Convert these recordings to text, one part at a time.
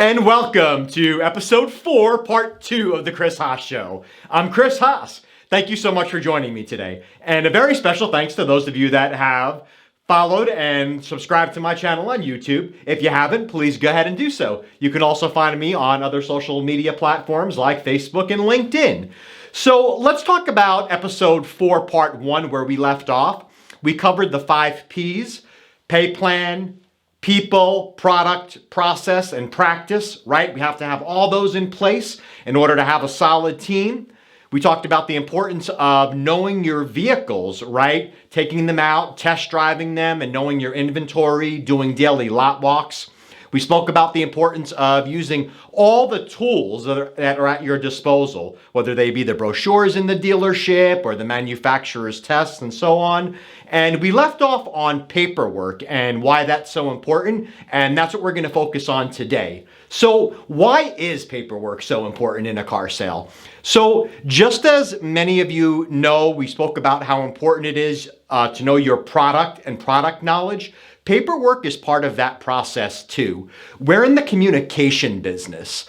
And welcome to episode 4, part 2 of the Chris Haas Show. I'm Chris Haas. Thank you so much for joining me today. And a very special thanks to those of you that have followed and subscribed to my channel on YouTube. If you haven't, please go ahead and do so. You can also find me on other social media platforms like Facebook and LinkedIn. So let's talk about episode 4, part 1, where we left off. We covered the 5 P's: pay plan, people, product, process, and practice, right? We have to have all those in place in order to have a solid team. We talked about the importance of knowing your vehicles, right? Taking them out, test driving them, and knowing your inventory, doing daily lot walks. We spoke about the importance of using all the tools that are at your disposal, whether they be the brochures in the dealership or the manufacturer's tests and so on. And we left off on paperwork and why that's so important, and that's what we're going to focus on today. So why is paperwork so important in a car sale? So just as many of you know, we spoke about how important it is to know your product and product knowledge. Paperwork is part of that process too. We're in the communication business.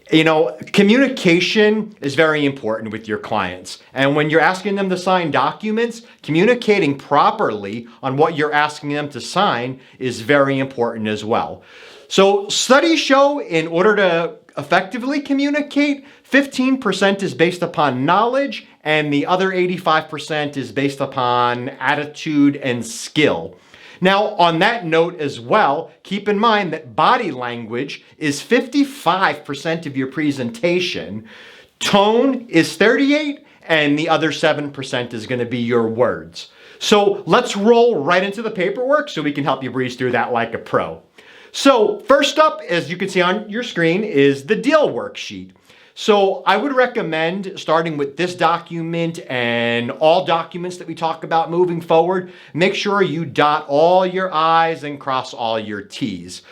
You know, communication is very important with your clients. And when you're asking them to sign documents, communicating properly on what you're asking them to sign is very important as well. So studies show in order to effectively communicate, 15% is based upon knowledge and the other 85% is based upon attitude and skill. Now, on that note as well, keep in mind that body language is 55% of your presentation, tone is 38%, and the other 7% is going to be your words. So let's roll right into the paperwork so we can help you breeze through that like a pro. So first up, as you can see on your screen, is the deal worksheet. So I would recommend starting with this document and all documents that we talk about moving forward. Make sure you dot all your I's and cross all your T's.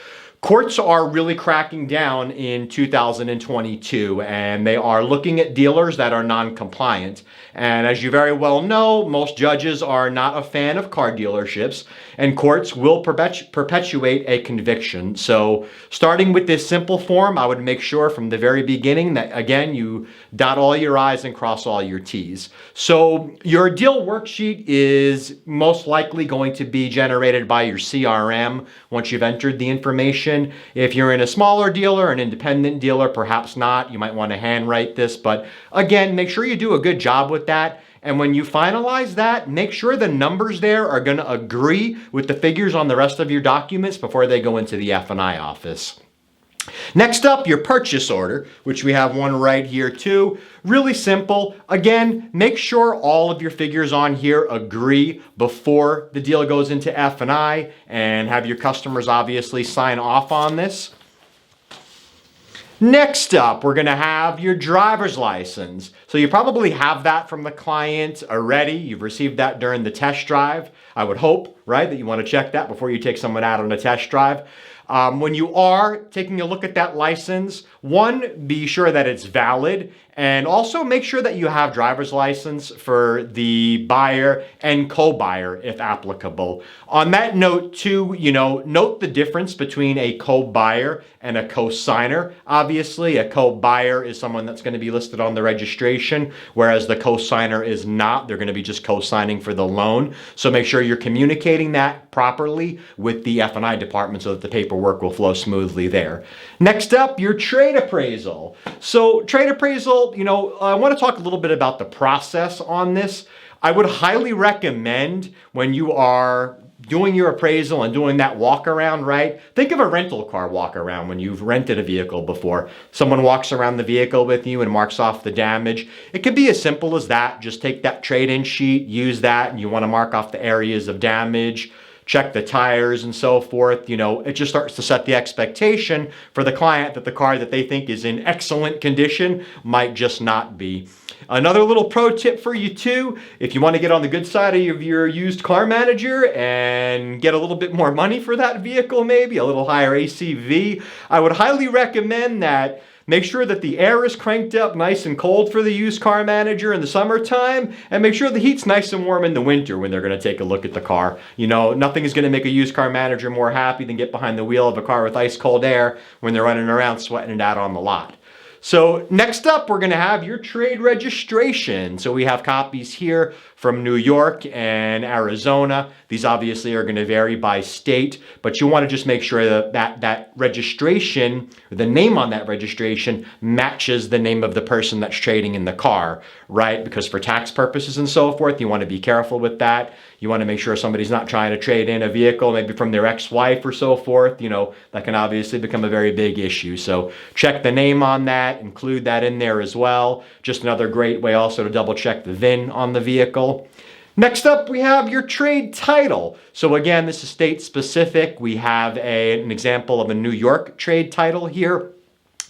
Courts are really cracking down in 2022, and they are looking at dealers that are non-compliant. And as you very well know, most judges are not a fan of car dealerships, and courts will perpetuate a conviction. So starting with this simple form, I would make sure from the very beginning that, again, you dot all your I's and cross all your T's. So your deal worksheet is most likely going to be generated by your CRM once you've entered the information. If you're in a smaller dealer, an independent dealer, perhaps not. You might want to handwrite this, but again, make sure you do a good job with that. And when you finalize that, make sure the numbers there are going to agree with the figures on the rest of your documents before they go into the F&I office. Next up, your purchase order, which we have one right here too. Really simple. Again, make sure all of your figures on here agree before the deal goes into F&I, and have your customers obviously sign off on this. Next up, we're going to have your driver's license. So you probably have that from the client already. You've received that during the test drive. I would hope, right, that you want to check that before you take someone out on a test drive. When you are taking a look at that license, one, be sure that it's valid, and also make sure that you have driver's license for the buyer and co-buyer if applicable. On that note too, note the difference between a co-buyer and a co-signer. Obviously, a co-buyer is someone that's going to be listed on the registration, whereas the co-signer is not. They're going to be just co-signing for the loan. So make sure you're communicating that properly with the F&I department so that the paperwork will flow smoothly there. Next up, your trade appraisal. So trade appraisal, I want to talk a little bit about the process on this. I would highly recommend when you are doing your appraisal and doing that walk around, right? Think of a rental car walk around when you've rented a vehicle before. Someone walks around the vehicle with you and marks off the damage. It could be as simple as that. Just take that trade-in sheet, use that, and you want to mark off the areas of damage, check the tires and so forth. It just starts to set the expectation for the client that the car that they think is in excellent condition might just not be. Another little pro tip for you too, if you want to get on the good side of your used car manager and get a little bit more money for that vehicle, maybe a little higher ACV, I would highly recommend that make sure that the air is cranked up nice and cold for the used car manager in the summertime, and make sure the heat's nice and warm in the winter when they're going to take a look at the car. You know, nothing is going to make a used car manager more happy than get behind the wheel of a car with ice cold air when they're running around sweating it out on the lot. So next up, we're going to have your trade registration. So we have copies here from New York and Arizona. These obviously are going to vary by state, but you want to just make sure that that registration, the name on that registration, matches the name of the person that's trading in the car, right? Because for tax purposes and so forth, you want to be careful with that. You want to make sure somebody's not trying to trade in a vehicle, maybe from their ex-wife or so forth. You know, that can obviously become a very big issue. So check the name on that, include that in there as well. Just another great way also to double check the VIN on the vehicle. Next up, we have your trade title. So again, this is state specific. We have an example of a New York trade title here.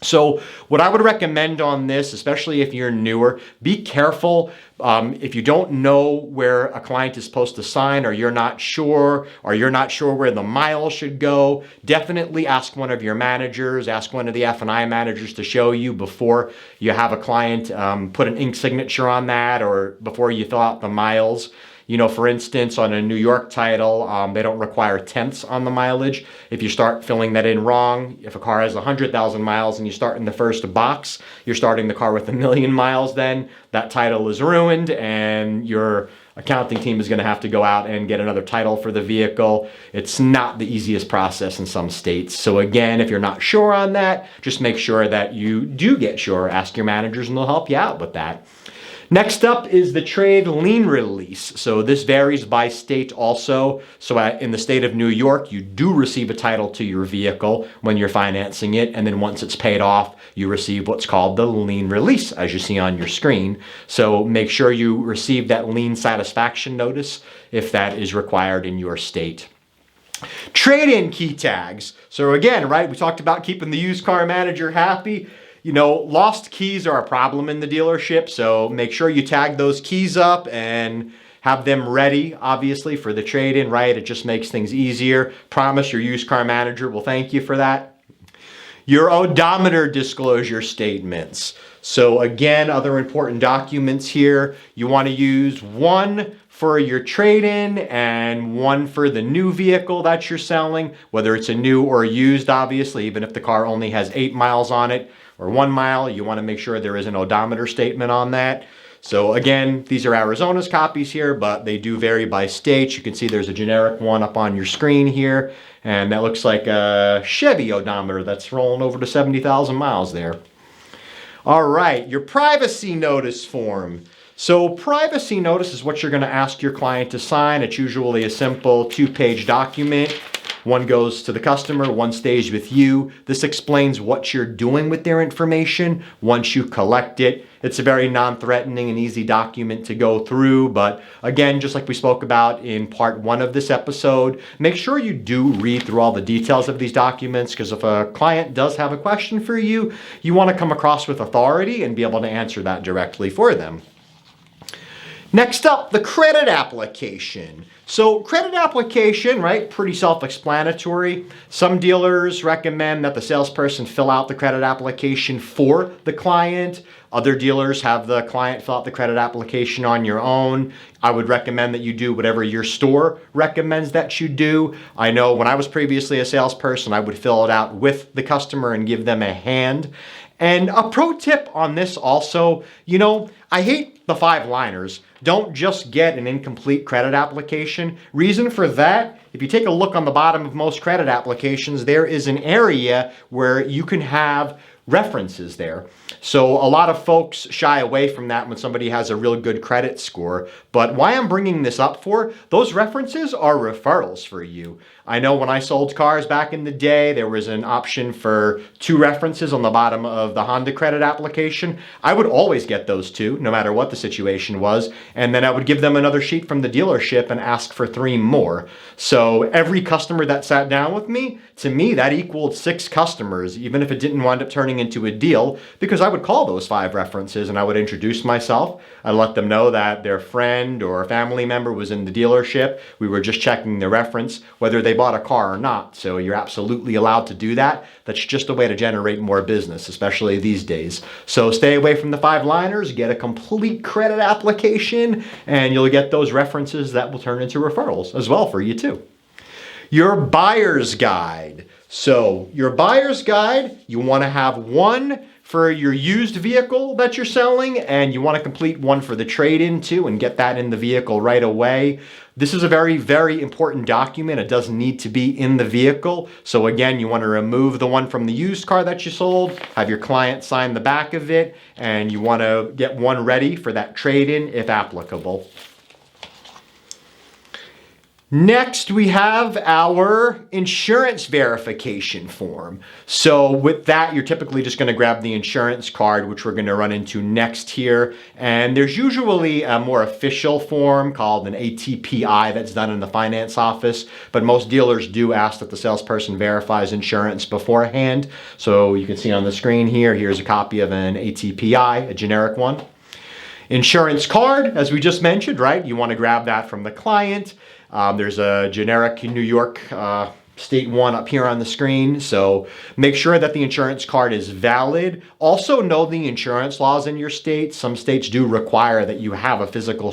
So what I would recommend on this, especially if you're newer, be careful. If you don't know where a client is supposed to sign, or you're not sure where the miles should go, definitely ask one of your managers, ask one of the F&I managers to show you before you have a client put an ink signature on that, or before you fill out the miles. You know, for instance, on a New York title, they don't require tenths on the mileage. If you start filling that in wrong, if a car has 100,000 miles and you start in the first box, you're starting the car with 1,000,000 miles, then that title is ruined and your accounting team is going to have to go out and get another title for the vehicle. It's not the easiest process in some states. So again, if you're not sure on that, just make sure that you do get sure. Ask your managers and they'll help you out with that. Next up is the trade lien release. So this varies by state also. So in the state of New York, you do receive a title to your vehicle when you're financing it. And then once it's paid off, you receive what's called the lien release, as you see on your screen. So make sure you receive that lien satisfaction notice if that is required in your state. Trade-in key tags. So again, right, we talked about keeping the used car manager happy. You know, lost keys are a problem in the dealership, so make sure you tag those keys up and have them ready, obviously, for the trade-in, right? It just makes things easier. Promise your used car manager will thank you for that. Your odometer disclosure statements. So again, other important documents here. You want to use one for your trade-in and one for the new vehicle that you're selling, whether it's a new or used, obviously, even if the car only has 8 miles on it or 1 mile, you want to make sure there is an odometer statement on that. So again, these are Arizona's copies here, but they do vary by state. You can see there's a generic one up on your screen here, and that looks like a Chevy odometer that's rolling over to 70,000 miles there. All right, your privacy notice form. So privacy notice is what you're going to ask your client to sign. It's usually a simple 2-page document. One goes to the customer, one stays with you. This explains what you're doing with their information once you collect it. It's a very non-threatening and easy document to go through, but again, just like we spoke about in part 1 of this episode, make sure you do read through all the details of these documents, because if a client does have a question for you, you want to come across with authority and be able to answer that directly for them. Next up, the credit application. So credit application, right, pretty self-explanatory. Some dealers recommend that the salesperson fill out the credit application for the client. Other dealers have the client fill out the credit application on your own. I would recommend that you do whatever your store recommends that you do. I know when I was previously a salesperson, I would fill it out with the customer and give them a hand. And a pro tip on this also, you know, I hate the 5-liners. Don't just get an incomplete credit application. Reason for that, if you take a look on the bottom of most credit applications, there is an area where you can have references there. So a lot of folks shy away from that when somebody has a real good credit score. But why I'm bringing this up for, those references are referrals for you. I know when I sold cars back in the day, there was an option for 2 references on the bottom of the Honda credit application. I would always get those 2. two, no matter what the situation was. And then I would give them another sheet from the dealership and ask for 3 more. So every customer that sat down with me, to me, that equaled 6 customers, even if it didn't wind up turning into a deal, because I would call those 5 references and I would introduce myself. I let them know that their friend or family member was in the dealership. We were just checking the reference, whether they bought a car or not. So you're absolutely allowed to do that. That's just a way to generate more business, especially these days. So stay away from the 5-liners, get a complete credit application, and you'll get those references that will turn into referrals as well for you too. Your buyer's guide. So your buyer's guide, you want to have one for your used vehicle that you're selling, and you want to complete one for the trade-in too and get that in the vehicle right away. This is a very, very important document. It doesn't need to be in the vehicle. So again, you want to remove the one from the used car that you sold, have your client sign the back of it, and you want to get one ready for that trade-in if applicable. Next, we have our insurance verification form. So with that, you're typically just going to grab the insurance card, which we're going to run into next here. And there's usually a more official form called an ATPI that's done in the finance office, but most dealers do ask that the salesperson verifies insurance beforehand. So you can see on the screen here, here's a copy of an ATPI, a generic one. Insurance card, as we just mentioned, right? You want to grab that from the client. There's a generic New York state one up here on the screen. So make sure that the insurance card is valid. Also know the insurance laws in your state. Some states do require that you have a physical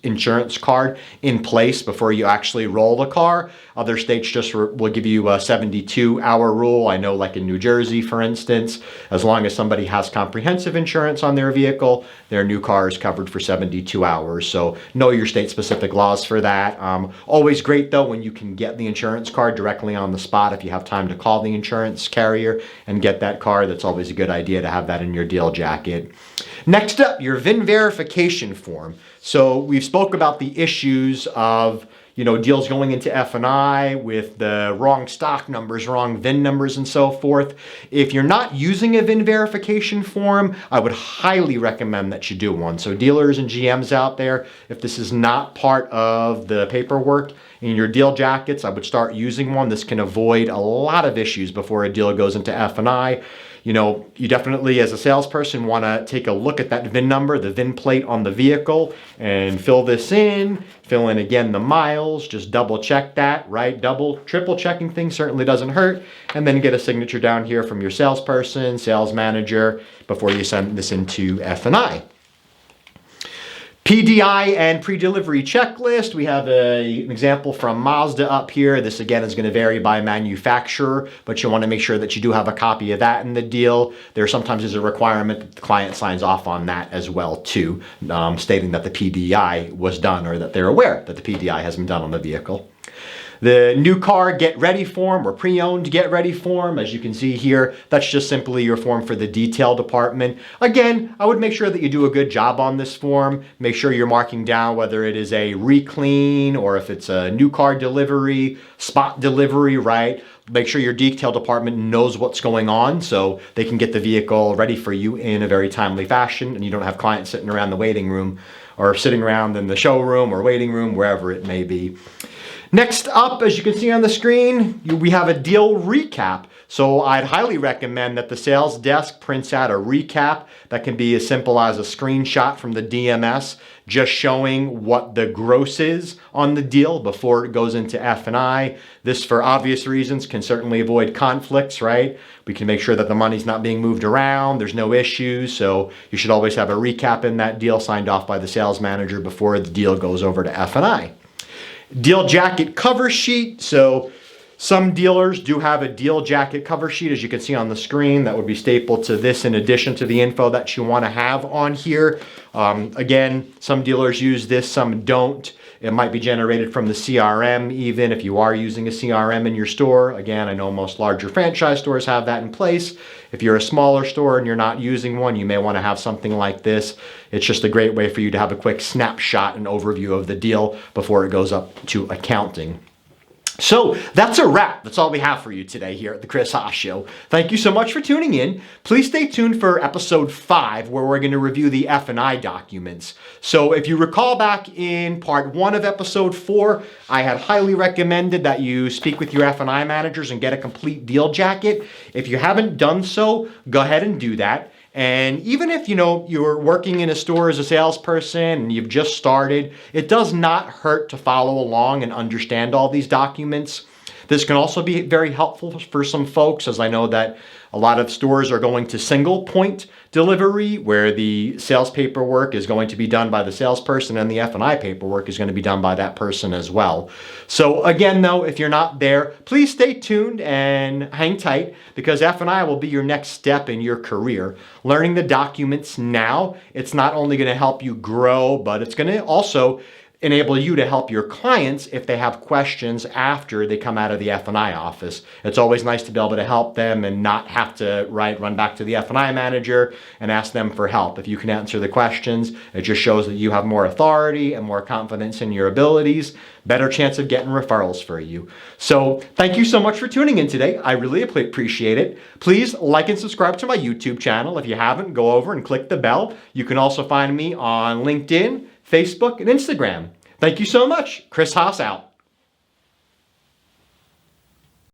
insurance card in place before you actually roll the car. Other states just will give you a 72-hour rule. I know like in New Jersey, for instance, as long as somebody has comprehensive insurance on their vehicle, their new car is covered for 72 hours. So know your state-specific laws for that. Always great, though, when you can get the insurance card directly on the spot. If you have time to call the insurance carrier and get that card, that's always a good idea to have that in your deal jacket. Next up, your VIN verification form. So we've spoke about the issues of deals going into F&I with the wrong stock numbers, wrong VIN numbers, and so forth. If you're not using a VIN verification form, I would highly recommend that you do one. So dealers and GMs out there, if this is not part of the paperwork in your deal jackets, I would start using one. This can avoid a lot of issues before a deal goes into F&I. You definitely, as a salesperson, want to take a look at that VIN number, the VIN plate on the vehicle, and fill this in. Fill in again the miles, just double check that, right? Double, triple checking things certainly doesn't hurt. And then get a signature down here from your salesperson, sales manager, before you send this into F&I. PDI and pre-delivery checklist. We have an example from Mazda up here. This again is going to vary by manufacturer, but you want to make sure that you do have a copy of that in the deal. There sometimes is a requirement that the client signs off on that as well too, stating that the PDI was done or that they're aware that the PDI has been done on the vehicle. The new car get ready form or pre-owned get ready form, as you can see here, that's just simply your form for the detail department. Again, I would make sure that you do a good job on this form. Make sure you're marking down whether it is a re-clean or if it's a new car delivery, spot delivery, right? Make sure your detail department knows what's going on so they can get the vehicle ready for you in a very timely fashion, and you don't have clients sitting around the waiting room or sitting around in the showroom or waiting room, wherever it may be. Next up, as you can see on the screen, we have a deal recap. So I'd highly recommend that the sales desk prints out a recap that can be as simple as a screenshot from the DMS, just showing what the gross is on the deal before it goes into F&I. This, for obvious reasons, can certainly avoid conflicts, right? We can make sure that the money's not being moved around, there's no issues, so you should always have a recap in that deal signed off by the sales manager before the deal goes over to F&I. Deal jacket cover sheet. So some dealers do have a deal jacket cover sheet, as you can see on the screen, that would be stapled to this in addition to the info that you want to have on here. Again, some dealers use this, some don't. It might be generated from the CRM even if you are using a CRM in your store. Again, I know most larger franchise stores have that in place. If you're a smaller store and you're not using one, you may want to have something like this. It's just a great way for you to have a quick snapshot and overview of the deal before it goes up to accounting. So that's a wrap. That's all we have for you today here at the Chris Haas Show. Thank you so much for tuning in. Please stay tuned for episode 5, where we're going to review the F&I documents. So if you recall back in part 1 of episode 4, I had highly recommended that you speak with your F&I managers and get a complete deal jacket. If you haven't done so, go ahead and do that. And even if, you're working in a store as a salesperson and you've just started, it does not hurt to follow along and understand all these documents. This can also be very helpful for some folks, as I know that a lot of stores are going to single point delivery, where the sales paperwork is going to be done by the salesperson and the F&I paperwork is going to be done by that person as well. So again, though, if you're not there, please stay tuned and hang tight, because F&I will be your next step in your career. Learning the documents now, it's not only going to help you grow, but it's going to also enable you to help your clients if they have questions after they come out of the F&I office. It's always nice to be able to help them and not have to run back to the F&I manager and ask them for help. If you can answer the questions, it just shows that you have more authority and more confidence in your abilities, better chance of getting referrals for you. So thank you so much for tuning in today. I really appreciate it. Please like and subscribe to my YouTube channel. If you haven't, go over and click the bell. You can also find me on LinkedIn, Facebook, and Instagram. Thank you so much. Chris Haas out.